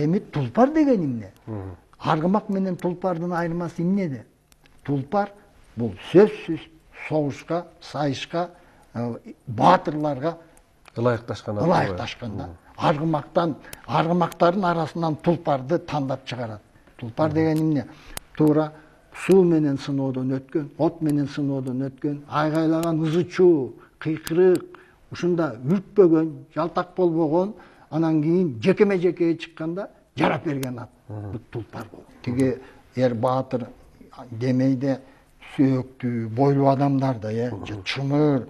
Эми тулпар деген эмне? Аргымак менен тулпардын айырмасы эмнеде? Тулпар бул сөзсүз согушка, сайышка, баатырларга ылайыкташканда. Аргымактардын арасынан тулпарды тандап чыгарат. Тулпар деген эмне? Туура суу менен сыноодон өткөн, от менен сыноодон өткөн, айгайлаган ызы-чуу, кыйкырык, ушунда үрпөгөн, жалтак болбогон, анан кийин жекеме-жекеге чыкканда жарап берген ат. Бул тулпар болот. Тиги баатыр демейде сөөктүү, бойлуу адамдарда, чымыр,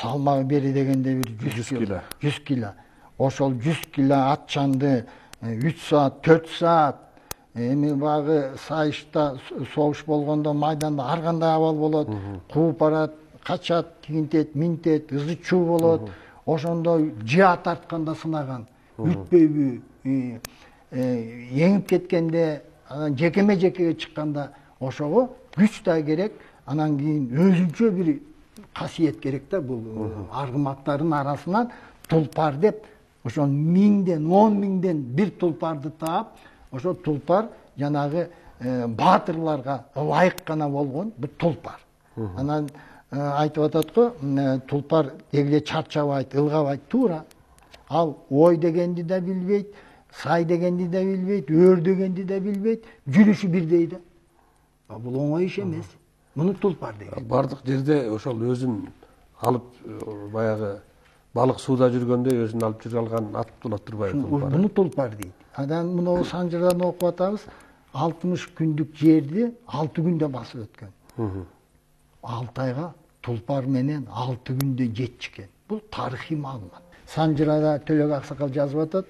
салмагы бери дегенде бир 100 кило. Ошол 100 кило атчанды 3 саат, 4 саат, эми багы сайышта согуш болгондо майданда ар кандай абал болот, кууп барат, качат, тигинтет, минтет, ызы-чуу болот. Ошондо жаа тартканда сынаган, үтпөйбү, еңип кеткенде, анан жекеме-жекеге чыкканда ошого күч да керек, анан кийин өзүнчө бир касиет керек да. Бул аргымактардын арасынан тулпар деп, ошо 1000ден, 10.000ден бир тулпарды таап, ошо тулпар жанагы баатырларга ылайык гана болгон бул тулпар. Анан айтып атат го, тулпар эле чарчабайт, ылгабайт, туура. Ал ой дегенди да билбейт, сай дегенди да билбейт, өр дегенди да билбейт, жүрүшү бирдей да. Бул оңой иш эмес. Муну тулпар дейт. Бардык жерде ошол өзүн алып баягы балык сууда жүргөндө өзүн алып жүрө алган ат болот турбайбы тулпар? Муну тулпар дейт. Анан муну Санжырдан окуп атабыз, 60 күндүк жерди 6 күндө басып өткөн. Алтайга тулпар менен 6 күндө жетишкен. Бул тарыхый маалымат. Санжырада Төлөк Аксакал жазып атат,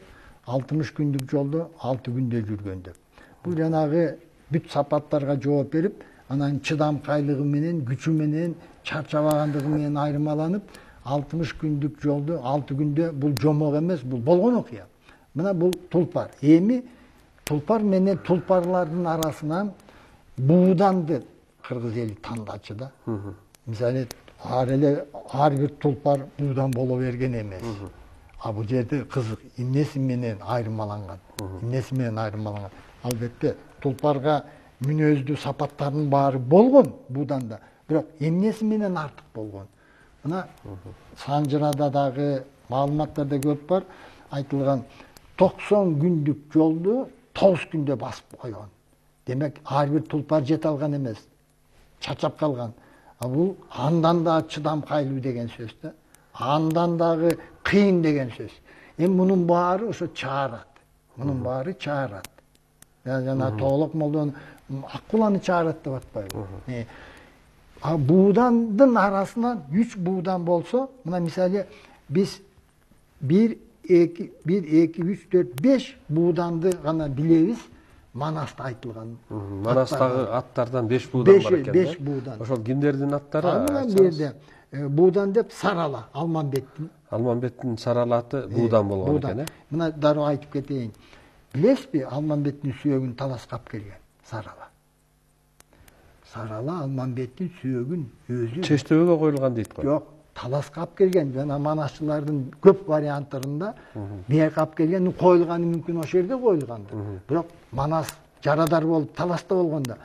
60 күндүк жолду 6 күндө жүргөн деп. Бул жанагы бүт сапаттарга жооп берип, анан чыдамкайлыгы менен, күчү менен, чарчабагандыгы менен айырмаланып, 60 күндүк жолду 6 күндө, бул жомок эмес, бул болгон окуя. Мына бул тулпар. Эми тулпар менен тулпарлардын арасынан бууданды кыргыз эли тандачы да. Мисалы, ар бир тулпар буудан боло берген эмес. А бул жерде кызык, эмнеси менен айырмаланган? Албетте, тулпарга мүнөздүү сапаттардын баары болгон бууданда, бирок эмнеси менен артык болгон? Мына Санжырада дагы маалыматтарда көп бар, айтылган 90 күндүк жолду 9 күндө басып койгон. Демек, ар бир тулпар жете алган эмес, чарчап калган. А бул андан да чыдамкайлуу деген сөз да. Андан дагы кыйын деген сөз. Эми мунун баары ошо чаарат. Жана Тоолок молдон Аккуланы чаарат деп атпайбы. А буудандын арасынан 3 буудан болсо, мына мисалы биз 1, 2, 3, 4, 5 бууданды гана билебиз. Манаста айтылган. Манастагы аттардан 5 буудан бар экен. 5 буудан. Ошол кимдердин аттары? Анан берде буудан деп Сарала, Алмамбеттин Сарала аты буудан болгон экен. Мына дароо айтып кетейин. Билесизби, Алмамбеттин сүйөгүн таласкап келген Сарала. Сарала Алмамбеттин сүйөгүн өзү чечтөбөгө коюлган дейт го. Жок, таласкап келген. Жана манасчылардын көп варианттарында бияк келген, коюлганы мүмкүн ошол жерде коюлганды. Бирок Манас жарадар болуп таласта болгондо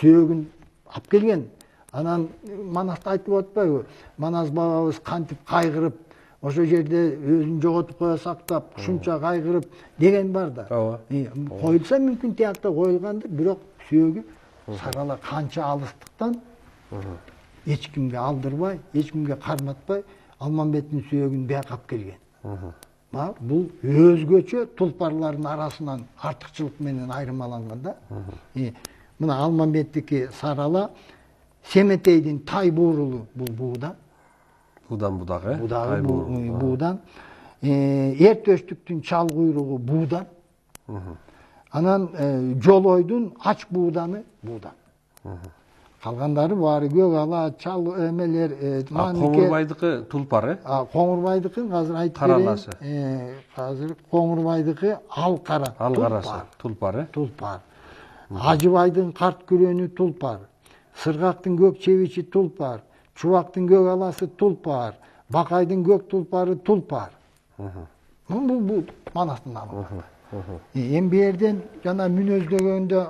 сүйөгүн алып келген. Анан Манаста айтып атпайбы? Манас бабабыз кантип кайгырып, ошол жерде өзүн жоготуп кое сактап, ушунча кайгырып деген бар да. Коюлса мүмкүн тиякта коюлгандыр, бирок сүйөгү Сарала канча алыстыктан эч кимге алдырбай, эч кимге карматпай Алмамбеттин сүйөгүн бияка алып келген. Бул өзгөчө тулпарлардын арасынан артыкчылык менен айырмаланган да. Мына Алмамбеттики Сарала, Семетейдин тай буурулу бул буудан. Будагы. Буудан. Эртөштүктүн чал куйругу буудан. Анан Жолойдун ач бууданы буудан. Калгандары баары көк ала, чал эмелер, Коңурбайдыкы тулпары? Коңурбайдыкы азыр айтып берейин. Азыр Коңурбайдыкы алкара. Алкарасы тулпары. Ажыбайдын карт күрөнү тулпар. Сыргактын көк чебичи тулпар. Чубактын көк аласы тулпар. Бакайдын көк тулпары тулпар. Бул Манастын намы. Эми бу жерден жана мүнөздөгөндө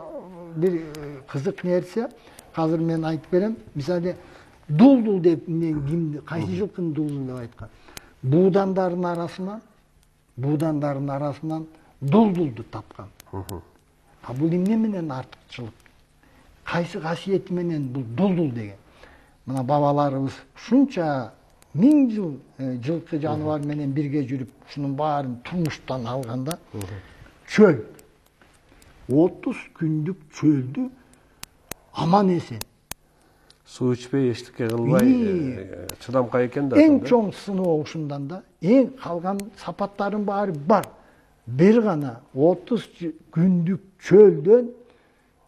bir kızık nerse, hazır men aytıp berem. Misali duldul dep kimdi, kayсы жылкынын duldul деп айткан. Buğdanların arasından dulduldu tapkan. Bu emне менен артыкчылык? Kayсы kasiyeti менен bu duldul деген? Mına babalarыбыз şunça 1000 жыл жылкы жаныбар менен бирге жүрүп, шунун баарын турмуштан алганда çöl. 30 күндүк çöldü aman esen. Su içpey, eşlikке kılbay, çıdamkay eken da. En çoğun sınığı ушундан да, en kalgan sapatların bari бар. Bir gana 30 күндүк çöldön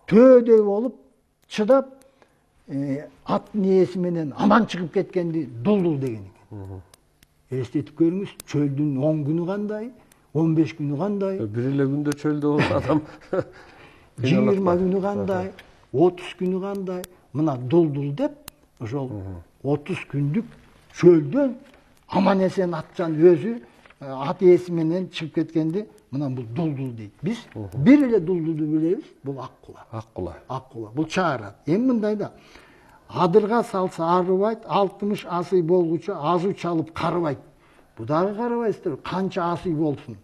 tööдөй olup çıdap аттын ээси менен аман чыгып кеткенди duldul деген экен. Элестетип көрүңүз, çöldүн 10 күнү кандай, 15 күнү кандай? Bir ile günde çölde olan adam 20 күнү кандай, 30 күнү кандай? Мына duldul деп, ошол 30 күндүк çöldөн аман эсен атчан өзү ат ээси менен чыгып кеткенди, мына бул duldul дейт. Биз бир эле duldulду билебиз, бул аккула. Аккула. Бул чыгарат. Эми мындай да, адырга салса арыбайт, 60 асый болгучу азуу чалып карыбайт. Бу дагы карабайсыздар, канча асый болсун.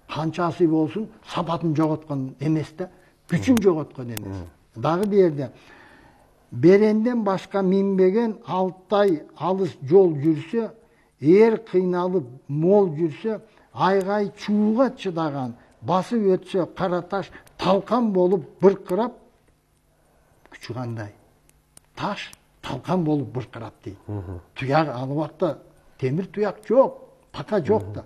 Канча асый болсун, сапатын жоготкон эмес да, күчүн жоготкон эмес. Дагы бу жерде беренден башка минбеген 6 ай алыс жол жүрсө, кыйналып мол жүрсө, айгай чууга чыдаган, басып өтсө кара таш талкан болуп быркырап, күчү кандай? Таш талкан болуп быркырап дейт. Туяк ал убакта темир туяк жок, така жок да.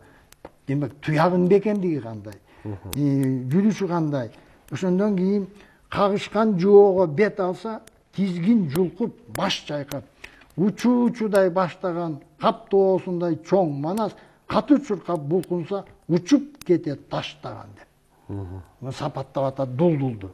Демек туягын бекендиги кандай? Жүрүшү кандай? Ошондон кийин кагышкан жоого бет алса, тизгин жулкуп, баш чайкап, учуудай баштаган каптоосундай чоң манас катуу чуркап булкунса, учуп кетет таштаган деп. Сапаттап атат duldulду.